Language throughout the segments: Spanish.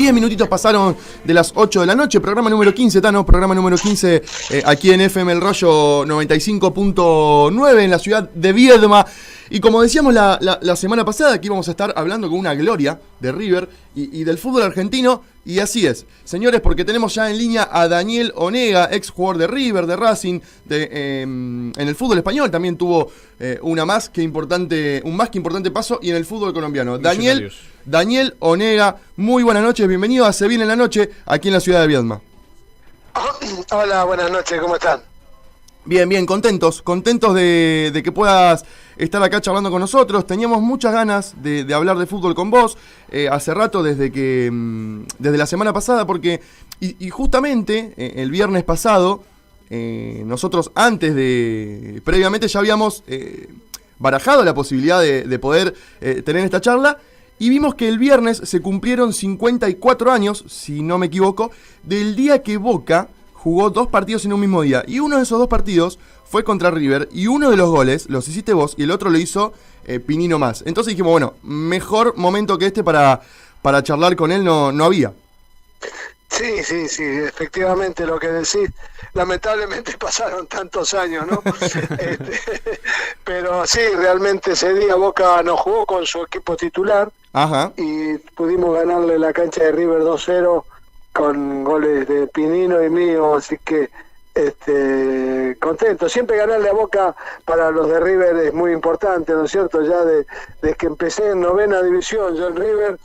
10 minutitos pasaron de las 8 de la noche, programa número 15, Tano, programa número 15 aquí en FM El Rayo 95.9 en la ciudad de Viedma. Y como decíamos la semana pasada, aquí vamos a estar hablando con una gloria de River y del fútbol argentino. Y así es, señores, porque tenemos ya en línea a Daniel Onega, ex jugador de River, de Racing, en el fútbol español también tuvo un más que importante paso, y en el fútbol colombiano. Daniel Onega, muy buenas noches, bienvenido a Se Viene en la Noche, aquí en la ciudad de Viedma. Hola, buenas noches, ¿cómo están? Bien, contentos de que puedas estar acá charlando con nosotros. Teníamos muchas ganas de hablar de fútbol con vos hace rato, desde la semana pasada, porque y justamente el viernes pasado nosotros previamente ya habíamos barajado la posibilidad de poder tener esta charla, y vimos que el viernes se cumplieron 54 años, si no me equivoco, del día que Boca jugó 2 partidos en un mismo día, y uno de esos 2 partidos fue contra River, y uno de los goles los hiciste vos y el otro lo hizo Pinino Más. Entonces dijimos, bueno, mejor momento que este para charlar con él no había. Sí, efectivamente lo que decís. Lamentablemente pasaron tantos años, ¿no? Pero sí, realmente ese día Boca no jugó con su equipo titular. Ajá. Y pudimos ganarle la cancha de River 2-0 con goles de Pinino y mío, así que contento. Siempre ganarle a Boca para los de River es muy importante, ¿no es cierto? Ya desde que empecé en 9ª división, yo en River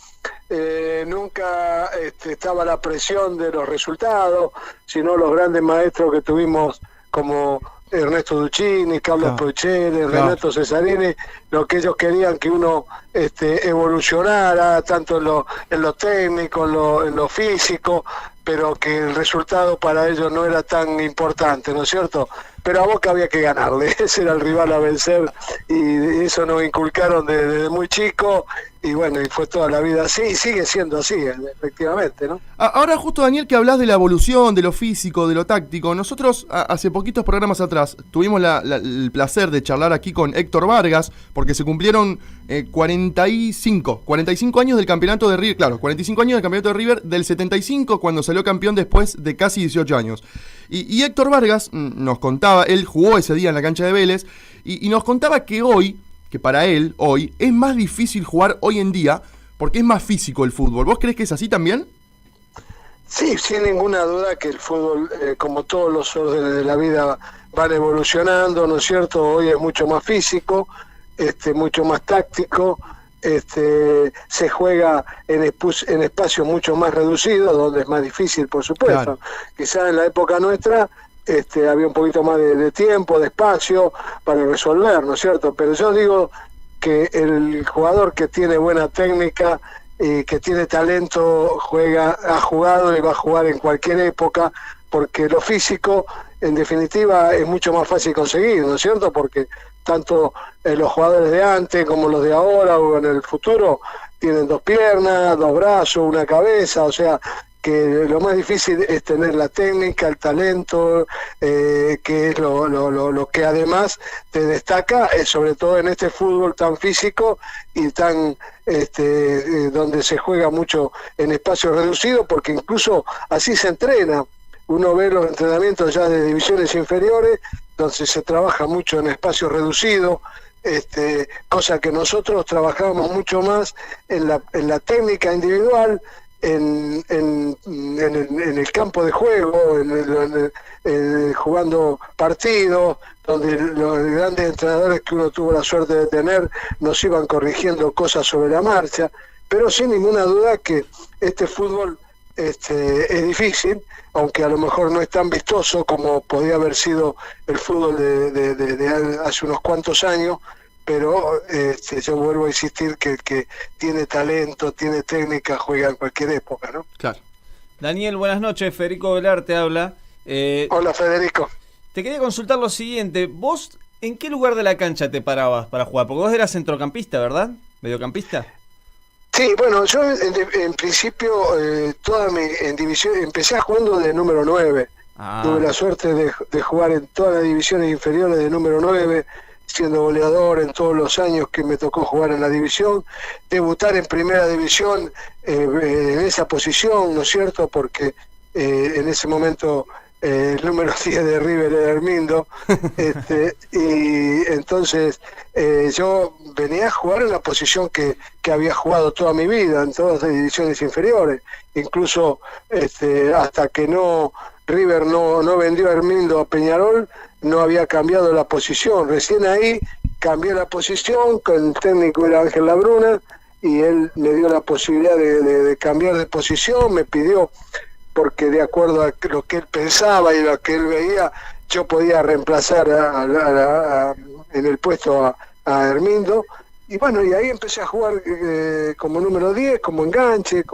nunca estaba la presión de los resultados, sino los grandes maestros que tuvimos como Ernesto Duccini, Carlos Prochele, Renato Cesarini, lo que ellos querían que uno evolucionara, tanto en lo técnico, en lo físico, pero que el resultado para ellos no era tan importante, ¿no es cierto? Pero a Boca había que ganarle, ese era el rival a vencer, y eso nos inculcaron desde muy chico, y bueno, y fue toda la vida así, y sigue siendo así, efectivamente, ¿no? Ahora justo, Daniel, que hablas de la evolución, de lo físico, de lo táctico, nosotros hace poquitos programas atrás tuvimos el placer de charlar aquí con Héctor Vargas, porque se cumplieron 45 años del campeonato de River, claro, 45 años del campeonato de River del 75, cuando salió campeón después de casi 18 años. Y Héctor Vargas nos contaba, él jugó ese día en la cancha de Vélez, y nos contaba que para él, hoy, es más difícil jugar hoy en día, porque es más físico el fútbol. ¿Vos crees que es así también? Sí, sin ninguna duda que el fútbol, como todos los órdenes de la vida, van evolucionando, ¿no es cierto? Hoy es mucho más físico, mucho más táctico, se juega en espacios mucho más reducidos, donde es más difícil, por supuesto. Claro. Quizás en la época nuestra había un poquito más de tiempo, de espacio para resolver, ¿no es cierto? Pero yo digo que el jugador que tiene buena técnica y que tiene talento ha jugado y va a jugar en cualquier época, porque lo físico, en definitiva, es mucho más fácil conseguir, ¿no es cierto? Porque tanto los jugadores de antes como los de ahora o en el futuro tienen 2 piernas, 2 brazos, una cabeza, o sea, que lo más difícil es tener la técnica, el talento, que es lo que además te destaca, sobre todo en este fútbol tan físico y tan donde se juega mucho en espacios reducidos, porque incluso así se entrena. Uno ve los entrenamientos ya de divisiones inferiores, donde se trabaja mucho en espacios reducidos, cosa que nosotros trabajamos mucho más en la técnica individual, en el campo de juego, jugando partidos, donde los grandes entrenadores que uno tuvo la suerte de tener nos iban corrigiendo cosas sobre la marcha, pero sin ninguna duda que este fútbol es difícil, aunque a lo mejor no es tan vistoso como podía haber sido el fútbol de hace unos cuantos años, pero yo vuelvo a insistir que el que tiene talento, tiene técnica, juega en cualquier época, ¿no? Claro. Daniel, buenas noches, Federico Velar te habla. Hola, Federico. Te quería consultar lo siguiente, ¿vos en qué lugar de la cancha te parabas para jugar? Porque vos eras centrocampista, ¿verdad? ¿Mediocampista? Sí, bueno, yo en principio en división empecé jugando de número 9. Tuve la suerte de jugar en todas las divisiones inferiores de número 9, siendo goleador en todos los años que me tocó jugar en la división, debutar en primera división en esa posición, ¿no es cierto? Porque en ese momento el número 10 de River era Hermindo, y entonces yo venía a jugar en la posición que había jugado toda mi vida, en todas las divisiones inferiores, incluso hasta que River no vendió a Hermindo a Peñarol, no había cambiado la posición. Recién ahí cambié la posición, con el técnico era Ángel Labruna, y él me dio la posibilidad de cambiar de posición, me pidió, porque de acuerdo a lo que él pensaba y lo que él veía, yo podía reemplazar en el puesto a Hermindo, y bueno, y ahí empecé a jugar como número 10, como enganche,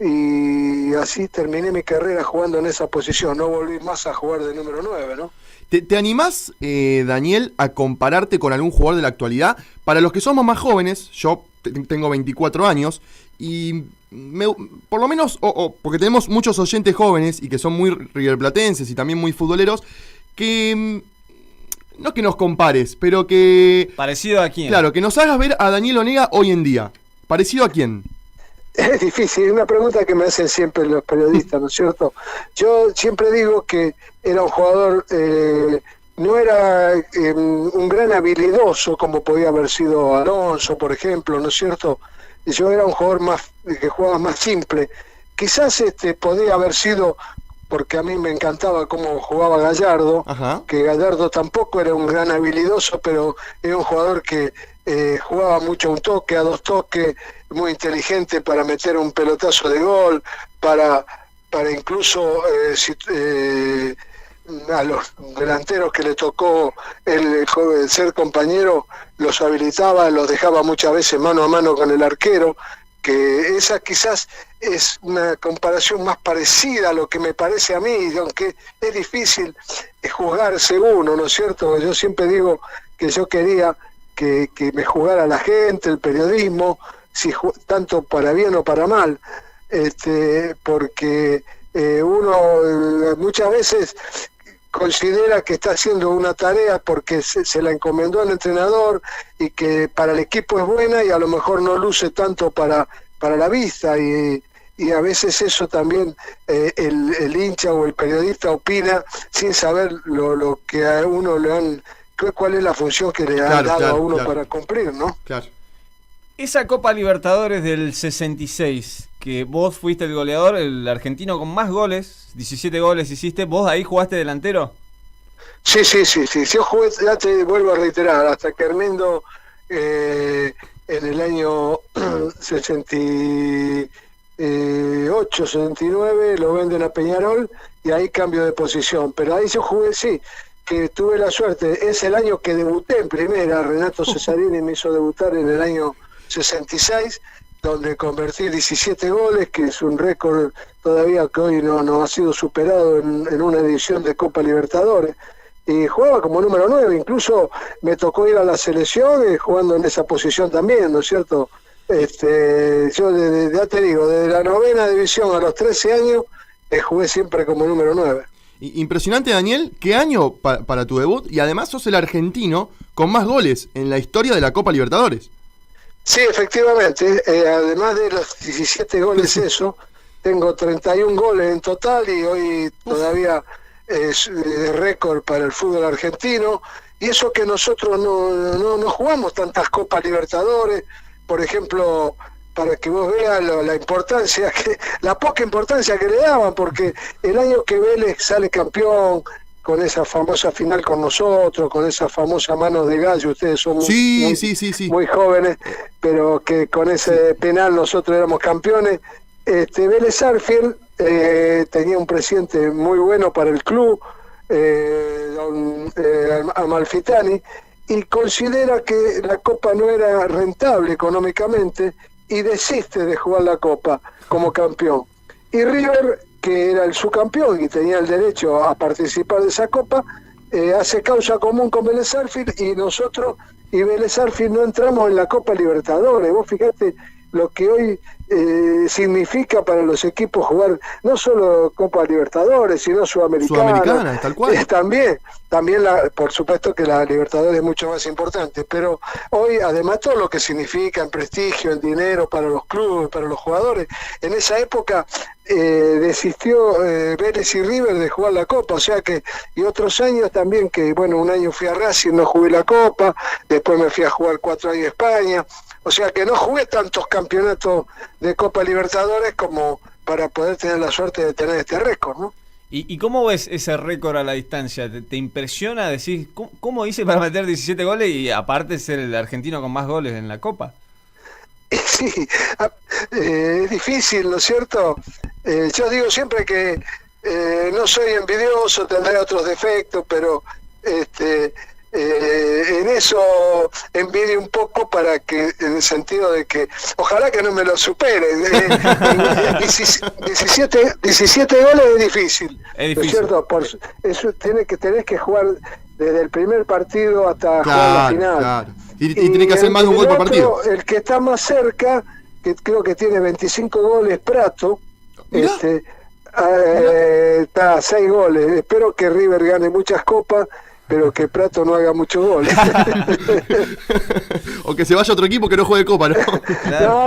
y así terminé mi carrera jugando en esa posición, no volví más a jugar de número 9, ¿no? ¿Te animás, Daniel, a compararte con algún jugador de la actualidad? Para los que somos más jóvenes, yo tengo 24 años, y por lo menos, porque tenemos muchos oyentes jóvenes y que son muy riverplatenses y también muy futboleros, que no que nos compares, pero que... ¿Parecido a quién? Claro, que nos hagas ver a Daniel Onega hoy en día. ¿Parecido a quién? Es difícil, es una pregunta que me hacen siempre los periodistas, ¿no es cierto? Yo siempre digo que era un jugador, no era un gran habilidoso como podía haber sido Alonso, por ejemplo, ¿no es cierto? Yo era un jugador que jugaba más simple. Quizás podía haber sido, porque a mí me encantaba cómo jugaba Gallardo, Ajá. que Gallardo tampoco era un gran habilidoso, pero era un jugador que jugaba mucho a un toque, a dos toques, muy inteligente para meter un pelotazo de gol, para incluso a los delanteros que le tocó el ser compañero, los habilitaba, los dejaba muchas veces mano a mano con el arquero, que esa quizás es una comparación más parecida a lo que me parece a mí, aunque es difícil juzgarse uno, ¿no es cierto? Yo siempre digo que yo quería que me jugara la gente, el periodismo, tanto para bien o para mal, porque uno muchas veces considera que está haciendo una tarea porque se la encomendó al entrenador y que para el equipo es buena y a lo mejor no luce tanto para la vista, y a veces eso también el hincha o el periodista opina sin saber lo que a uno cuál es la función que le han dado a uno para cumplir, ¿no? Claro. Esa Copa Libertadores del 66, que vos fuiste el goleador, el argentino con más goles, 17 goles hiciste, ¿vos ahí jugaste delantero? Sí. Yo jugué, ya te vuelvo a reiterar, hasta que Hermindo en el año 68, 69 lo venden a Peñarol y ahí cambio de posición. Pero ahí yo jugué, sí, que tuve la suerte. Es el año que debuté en primera. Renato Cesarini me hizo debutar en el año 66, donde convertí 17 goles, que es un récord todavía que hoy no ha sido superado en una edición de Copa Libertadores. Y jugaba como número 9, incluso me tocó ir a la selección jugando en esa posición también, ¿no es cierto? Yo ya te digo, desde la 9ª división a los 13 años jugué siempre como número 9. Impresionante, Daniel. ¿Qué año para tu debut? Y además sos el argentino con más goles en la historia de la Copa Libertadores. Sí, efectivamente. Además de los 17 goles tengo 31 goles en total y hoy todavía es récord para el fútbol argentino. Y eso que nosotros no jugamos tantas Copas Libertadores. Por ejemplo, para que vos veas la importancia, la poca importancia que le daban, porque el año que Vélez sale campeón, con esa famosa final con nosotros, con esa famosa mano de gallo, ustedes son muy jóvenes, pero que con ese penal nosotros éramos campeones. Vélez Sarsfield tenía un presidente muy bueno para el club, don Amalfitani, y considera que la Copa no era rentable económicamente y desiste de jugar la Copa como campeón. Y River, que era el subcampeón y tenía el derecho a participar de esa Copa, hace causa común con Vélez Sarsfield y nosotros y Vélez Sarsfield no entramos en la Copa Libertadores. Vos fijate lo que hoy significa para los equipos jugar no solo Copa Libertadores, sino Sudamericana, tal cual. También por supuesto que la Libertadores es mucho más importante, pero hoy además todo lo que significa en prestigio, en dinero para los clubes, para los jugadores, en esa época desistió Vélez y River de jugar la Copa, o sea que, y otros años también, que bueno, un año fui a Racing, no jugué la Copa, después me fui a jugar 4 años a España, o sea que no jugué tantos campeonatos de Copa Libertadores como para poder tener la suerte de tener este récord, ¿no? ¿Y cómo ves ese récord a la distancia? ¿Te impresiona decir cómo hice para meter 17 goles y aparte ser el argentino con más goles en la Copa? Sí, es difícil, ¿no es cierto? Yo digo siempre que no soy envidioso, tendré otros defectos, pero en eso envidio un poco para que, en el sentido de que ojalá que no me lo superen. 17 goles es difícil, es ¿no es cierto? Eso tenés que jugar desde el primer partido hasta jugar la final. Claro. Y tiene que hacer más de un gol por partido. El que está más cerca, que creo que tiene 25 goles, Prato, está a 6 goles. Espero que River gane muchas copas, pero que Prato no haga muchos goles. O que se vaya a otro equipo que no juegue Copa, ¿no?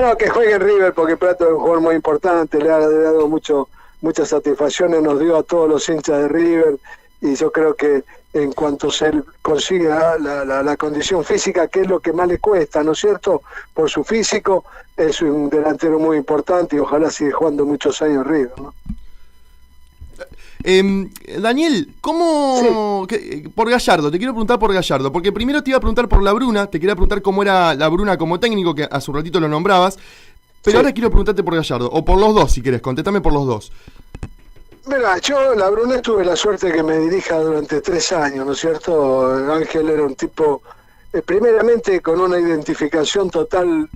No, que juegue en River, porque Prato es un jugador muy importante, le ha dado muchas satisfacciones, nos dio a todos los hinchas de River, y yo creo que en cuanto se consiga la condición física, que es lo que más le cuesta, ¿no es cierto? Por su físico, es un delantero muy importante y ojalá siga jugando muchos años en River, ¿no? Daniel, ¿cómo? Sí. Por Gallardo, te quiero preguntar por Gallardo, porque primero te iba a preguntar por Labruna, te quería preguntar cómo era Labruna como técnico, que hace un ratito lo nombrabas, pero sí. Ahora quiero preguntarte por Gallardo, o por los dos si querés, contéstame por los dos. Mira, yo Labruna tuve la suerte que me dirija durante 3 años, ¿no es cierto? Ángel era un tipo, primeramente con una identificación total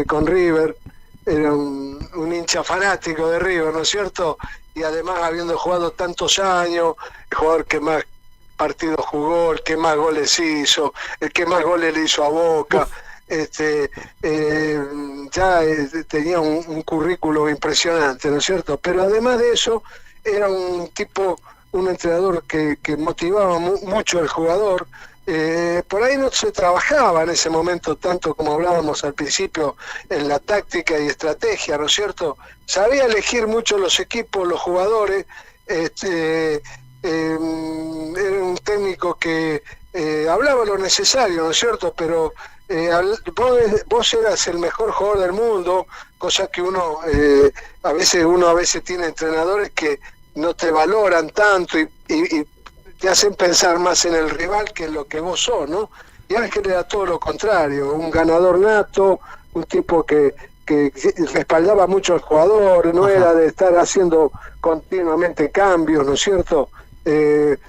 con River, era un hincha fanático de River, ¿no es cierto? Y además habiendo jugado tantos años, el jugador que más partidos jugó, el que más goles hizo, el que más goles le hizo a Boca, tenía un currículo impresionante, ¿no es cierto? Pero además de eso, era un entrenador que motivaba mucho al jugador. Por ahí no se trabajaba en ese momento tanto como hablábamos al principio en la táctica y estrategia, ¿no es cierto? Sabía elegir mucho los equipos, los jugadores. Era un técnico que hablaba lo necesario, ¿no es cierto? Pero vos eras el mejor jugador del mundo, cosa que uno a veces tiene entrenadores que no te valoran tanto y te hacen pensar más en el rival que en lo que vos sos, ¿no? Y Ángel era todo lo contrario, un ganador nato, un tipo que respaldaba mucho al jugador, no era de estar haciendo continuamente cambios, ¿no es cierto?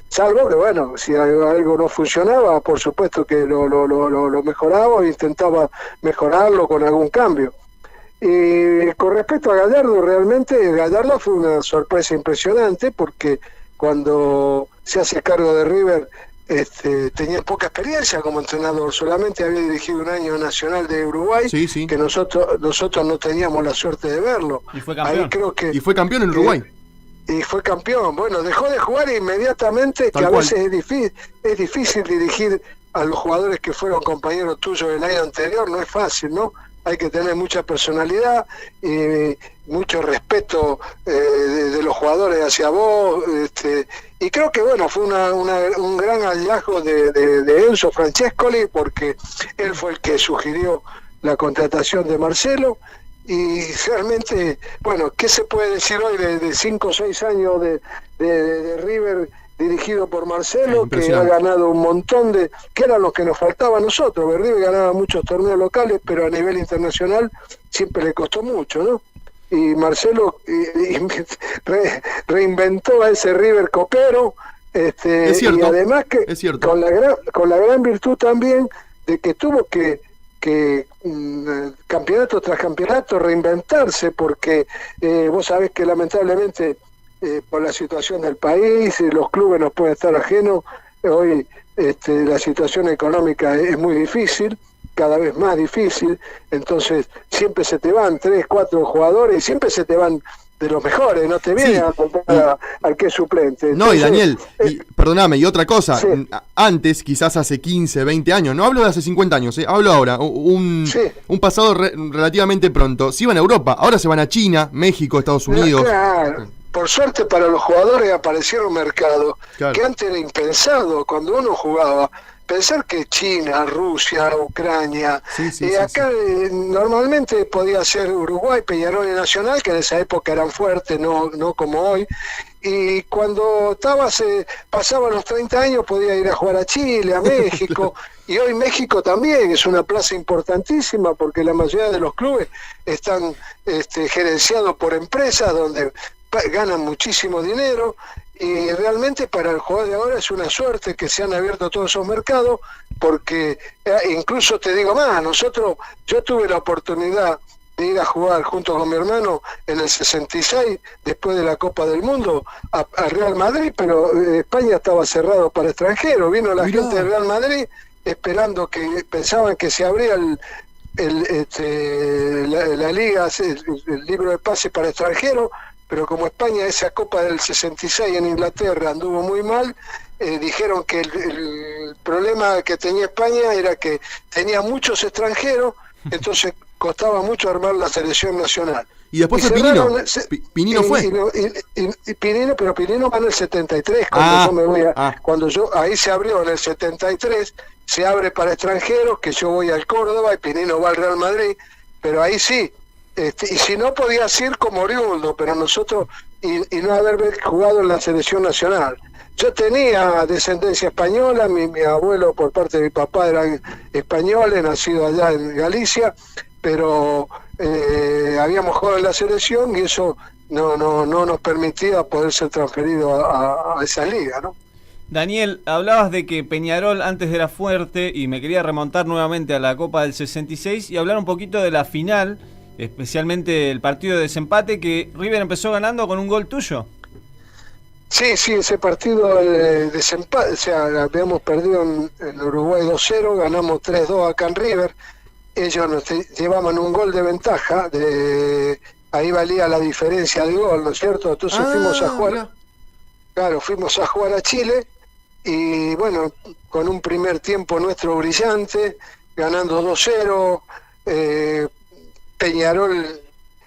Salvo que, bueno, si algo no funcionaba, por supuesto que lo mejoraba e intentaba mejorarlo con algún cambio. Y con respecto a Gallardo, realmente Gallardo fue una sorpresa impresionante porque cuando se hace cargo de River tenía poca experiencia como entrenador, solamente había dirigido un año Nacional de Uruguay, sí. Que nosotros no teníamos la suerte de verlo. Y fue campeón. Ahí creo que, y fue campeón en Uruguay. Y fue campeón. Bueno, dejó de jugar inmediatamente, que a veces es difícil dirigir a los jugadores que fueron compañeros tuyos el año anterior, no es fácil, ¿no? Hay que tener mucha personalidad y mucho respeto de los jugadores hacia vos, y creo que bueno, fue un gran hallazgo de Enzo Francescoli, porque él fue el que sugirió la contratación de Marcelo, y realmente, bueno, ¿qué se puede decir hoy de 5 o 6 años de River dirigido por Marcelo, que ha ganado un montón que eran los que nos faltaba a nosotros? River ganaba muchos torneos locales, pero a nivel internacional siempre le costó mucho, ¿no? Y Marcelo reinventó a ese River copero, es cierto, y además que con la gran virtud también de que tuvo que campeonato tras campeonato reinventarse, porque vos sabés que lamentablemente por la situación del país, los clubes nos pueden estar ajenos, hoy la situación económica es muy difícil, cada vez más difícil, entonces siempre se te van 3, 4 jugadores y siempre se te van de los mejores, no te vienen a comprar al que es suplente. No, entonces, y Daniel, perdóname, y otra cosa, sí. Antes, quizás hace 15, 20 años, no hablo de hace 50 años, hablo ahora, un pasado relativamente pronto, se iban a Europa, ahora se van a China, México, Estados Unidos. Claro. Por suerte para los jugadores aparecieron mercados que antes era impensado cuando uno jugaba. Pensar que China, Rusia, Ucrania, acá normalmente podía ser Uruguay, Peñarol y Nacional, que en esa época eran fuertes, no como hoy. Y cuando pasaban los 30 años podía ir a jugar a Chile, a México, y hoy México también es una plaza importantísima porque la mayoría de los clubes están gerenciados por empresas donde ganan muchísimo dinero, y realmente para el jugador de ahora es una suerte que se han abierto todos esos mercados, porque incluso te digo más, yo tuve la oportunidad de ir a jugar junto con mi hermano en el 66, después de la Copa del Mundo, a Real Madrid, pero España estaba cerrado para extranjeros. Vino la gente de Real Madrid esperando, que pensaban que se abría la liga, el libro de pase para extranjeros, pero como España, esa Copa del 66 en Inglaterra anduvo muy mal, dijeron que el problema que tenía España era que tenía muchos extranjeros, entonces costaba mucho armar la selección nacional. Y después fue Pinino. Pinino fue. Pero Pinino va en el 73, cuando ahí se abrió en el 73, se abre para extranjeros, que yo voy al Córdoba y Pinino va al Real Madrid, pero ahí sí. Y si no, podías ir como oriundo, pero nosotros, y no haber jugado en la selección nacional. Yo tenía descendencia española, mi abuelo por parte de mi papá eran españoles, nacido allá en Galicia, pero habíamos jugado en la selección y eso no nos permitía poder ser transferido a esa liga, ¿no? Daniel, hablabas de que Peñarol antes era fuerte y me quería remontar nuevamente a la Copa del 66 y hablar un poquito de la final, especialmente el partido de desempate que River empezó ganando con un gol tuyo. Sí, ese partido de desempate, o sea, habíamos perdido en Uruguay 2-0, ganamos 3-2 acá en River, ellos nos llevaban un gol de ventaja, ahí valía la diferencia de gol, ¿no es cierto? Entonces fuimos a jugar a Chile, y bueno, con un primer tiempo nuestro brillante, ganando 2-0, Peñarol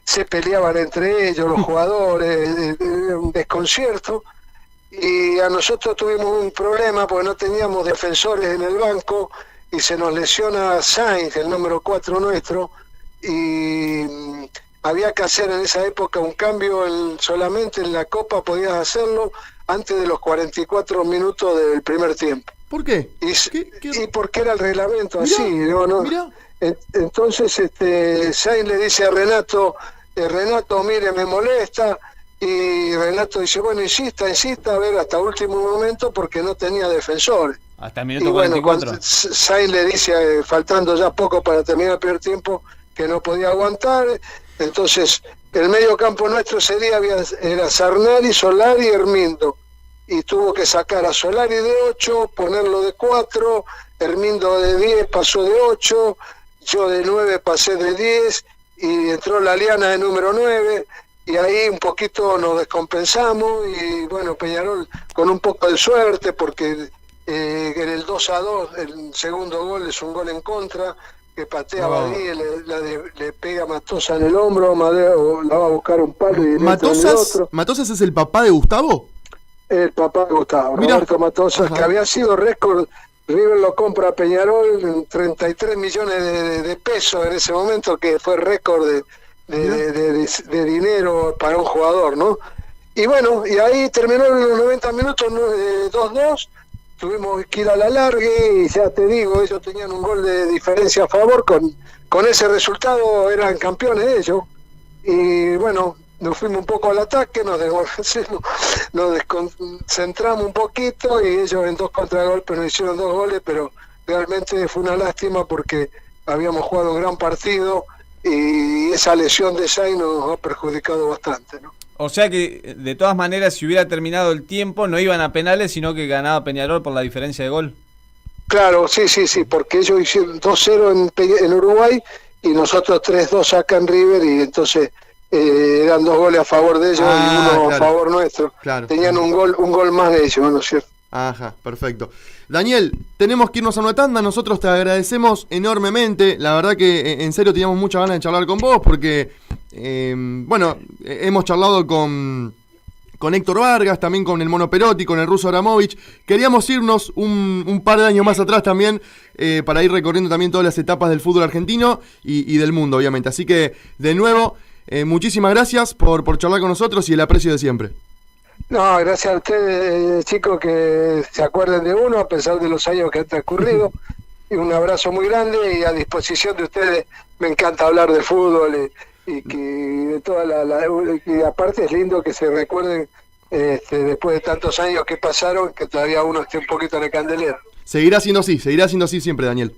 se peleaban entre ellos, los jugadores, un desconcierto, y a nosotros tuvimos un problema porque no teníamos defensores en el banco y se nos lesiona Sainz, el número 4 nuestro, y había que hacer en esa época un cambio, solamente en la Copa podías hacerlo antes de los 44 minutos del primer tiempo. ¿Por qué? Y porque era el reglamento así, ¿no? Entonces Sainz le dice a Renato, mire, me molesta, y Renato dice, bueno, insista, a ver, hasta último momento, porque no tenía defensores. Hasta el minuto 44. Bueno, Sainz le dice, faltando ya poco para terminar el primer tiempo, que no podía aguantar, entonces el medio campo nuestro ese día era Sarnari, Solari y Hermindo, y tuvo que sacar a Solari de 8, ponerlo de 4, Hermindo de 10 pasó de 8, yo de 9 pasé de 10, y entró la Liana de número 9, y ahí un poquito nos descompensamos, y bueno, Peñarol con un poco de suerte, porque en el 2-2 el segundo gol es un gol en contra, que patea Badí, le pega a Matosas en el hombro, Madeo la va a buscar un palo y ¿Matosas es el papá de Gustavo? El papá de Gustavo, Mirá. Roberto Matosas, que había sido récord. River lo compra a Peñarol en 33 millones de pesos en ese momento, que fue récord de dinero para un jugador, ¿no? Y bueno, y ahí terminó en los 90 minutos 2-2, tuvimos que ir a la largue, y ya te digo, ellos tenían un gol de diferencia a favor, con ese resultado eran campeones ellos, y bueno, nos fuimos un poco al ataque, nos desconcentramos un poquito, y ellos en 2 contragolpes nos hicieron 2 goles, pero realmente fue una lástima porque habíamos jugado un gran partido y esa lesión de Sainz nos ha perjudicado bastante, ¿no? O sea que, de todas maneras, si hubiera terminado el tiempo, no iban a penales, sino que ganaba Peñarol por la diferencia de gol. Claro, sí, porque ellos hicieron 2-0 en Uruguay y nosotros 3-2 acá en River, y entonces eran 2 goles a favor de ellos y uno claro, a favor nuestro. Claro. Tenían un gol más de ellos, ¿no es cierto? Ajá, perfecto. Daniel, tenemos que irnos a una tanda, nosotros te agradecemos enormemente, la verdad que en serio teníamos muchas ganas de charlar con vos porque, hemos charlado con Héctor Vargas, también con el Mono Perotti, con el Ruso Abramovich. Queríamos irnos un par de años más atrás también, para ir recorriendo también todas las etapas del fútbol argentino y del mundo, obviamente. Así que, de nuevo, muchísimas gracias por charlar con nosotros y el aprecio de siempre. No, gracias a ustedes, chicos, que se acuerden de uno a pesar de los años que han transcurrido. Y un abrazo muy grande y a disposición de ustedes. Me encanta hablar de fútbol y que de toda y aparte es lindo que se recuerden después de tantos años que pasaron, que todavía uno esté un poquito en el candelero. Seguirá siendo así siempre, Daniel.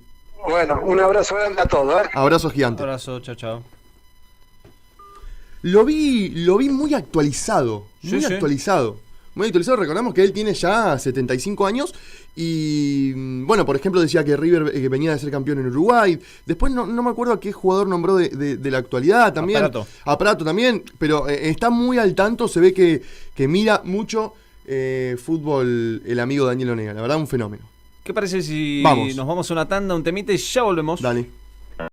Bueno, un abrazo grande a todos. Abrazo gigante. Abrazo, chao. Lo vi muy actualizado. Muy actualizado. Recordamos que él tiene ya 75 años. Y bueno, por ejemplo, decía que River venía de ser campeón en Uruguay. Después no me acuerdo a qué jugador nombró de la actualidad también. A Prato también. Pero está muy al tanto. Se ve que mira mucho fútbol el amigo Daniel Onega. La verdad, un fenómeno. ¿Qué parece si nos vamos a una tanda, un temita y ya volvemos? Dale.